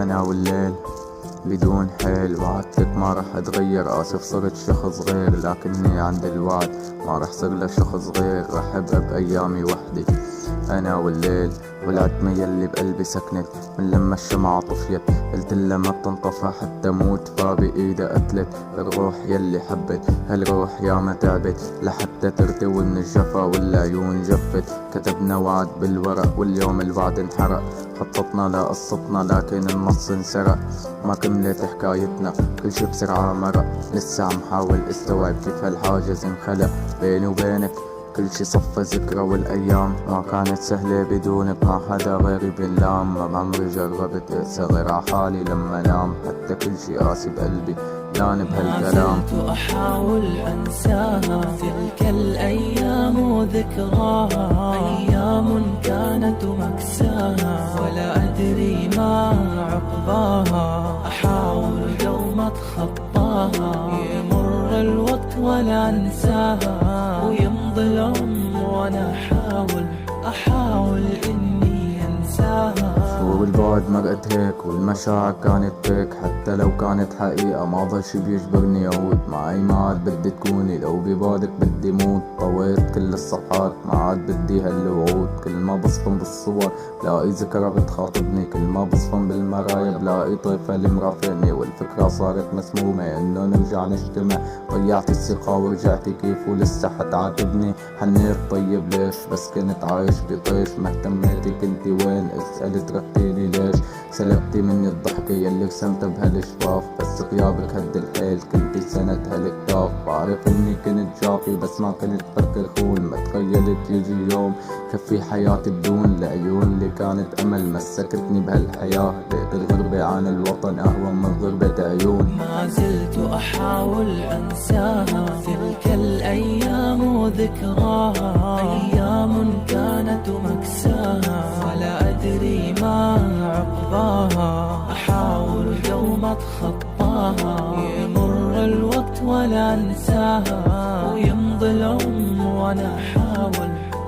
أنا والليل بدون حيل، وعدتك ما رح اتغير، آسف صرت شخص غير، لكني عند الوعد ما رح صير لشخص غير، رح ابقى بأيامي وحدي. أنا والليل والعتمة يلي بقلبي سكنت من لما الشمعة طفيت، قلتلها ما بتنطفى حتى موت، فبإيدها قتلت الروح يلي حبت، هالروح ياما تعبت لحتى ترتوي من الجفا والعيون جفت. كتبنا وعد بالورق واليوم الوعد انحرق، خططنا لقصتنا لكن النص انسرق، ما كملت حكايتنا كل شي بسرعة مرق، لسه عم حاول استوعب كيف هالحاجز انخلق بيني وبينك، كل شي صفى ذكرى والايام ما كانت سهلة بدونك، ما حدا غيري بنلام، ما بعمري جربت اقسى غير عحالي لما نام، حتى كل شي قاسي بقلبي لان بهالكلام. ما زلت احاول انساها تلك الايام وذكراها، ايام كانت مكساها ولا ادري ما عقباها، احاول دوما اتخطاها، يمر الوقت ولا انساها، ويمضي العمر وانا احاول اني انساها. والبعد مرقت هيك والمشاعر كانت فيك، حتى لو كانت حقيقة ما ضل شي بيجبرني اعود، معي ما عاد بدي تكوني، لو ببعدك بدي موت، طويت كل الصفحات ما عاد بدي هالوعود، كل ما بصفن بالصور بلاقي ذكرى بتخاطبني، كل ما بصفن بالمرايا بلاقي طيفة اللي مرافقني، والفكرة صارت مسمومة انه نرجع نجتمع، ضيعت الثقة ورجعتي كيف ولسه حتعاتبني، حنيت طيب ليش بس كنت عايش بطيش، ما اهتميتي كنتي وين اسألت رحتيلي ليش، سلقتي مني الضحكة يلي رسمتها بهالشفاف، بس غيابك هد الحيل كنتي سند هالكتاف، بعرف اني كنت جافي بس ما كنت فكر خون، ما تخيلت يجي يوم كفي حياتي بدون العيون اللي كانت امل مسكتني بهالحياة، لقيت الغربة عن الوطن اهون من غربة عيون. ما زلت احاول انساها تلك الايام وذكراها، ايام كانت مكساها ولا ادري ما عقباها، احاول دوما اتخطاها، يمر الوقت ولا انساها، ويمضي العمر وانا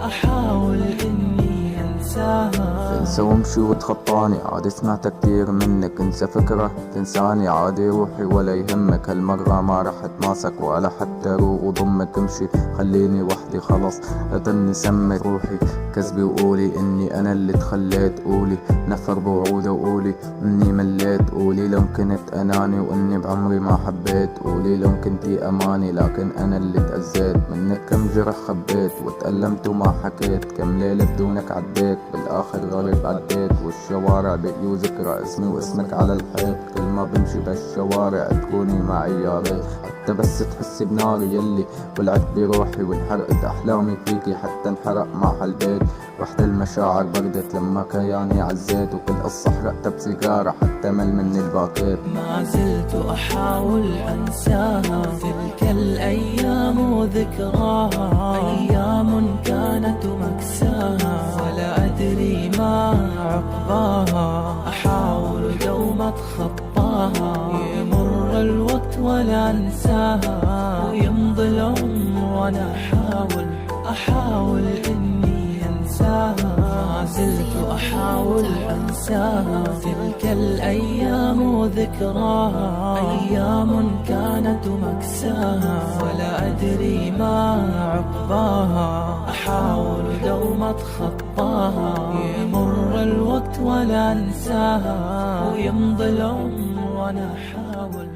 احاول اني انساها. انسى وامشي وتخطاني عادي سمعت كتير منك، انسى فكرة تنساني عادي روحي ولا يهمك، هالمرة ما رح اتماسك ولا حتى روح وضمك، امشي خليني وحدي خلص اضلني سمك روحي، كذبي وقولي اني انا اللي تخليت، قولي نفر بوعوده وقولي اني مليت، قولي لو كنت اناني واني بعمري ما حبيت، قولي لو كنتي اماني لكن انا اللي تأذيت، منك كم جرح خبيت وتألمت وما حكيت، كم ليلة بدونك عديت بالاخر غريب عديت، والشوارع بقيوا ذكرى اسمي واسمك على الحيط، كل ما بمشي بهالشوارع تكوني معي يا ريت، حتى بس تحسي بناري يلي ولعت بروحي، وانحرقت احلامي فيكي حتى انحرق معها البيت، وحدة المشاعر بردت لما كياني عزيت، وكل قصة حرقتها بسيجارة حتى مل مني الباكيت. ما زلت احاول انساها تلك الايام وذكراها، ايام كانت مكساها ولا ادري ما عقباها، احاول دوما اتخطاها، يمر الوقت ولا انساها، ويمضي العمر وانا احاول اني انساها. ما زلت احاول انساها تلك الايام وذكراها، ايام كانت مكساها ولا ادري ما عقباها، احاول دوما اتخطاها، يمر الوقت ولا انساها، ويمضي العمر وانا احاول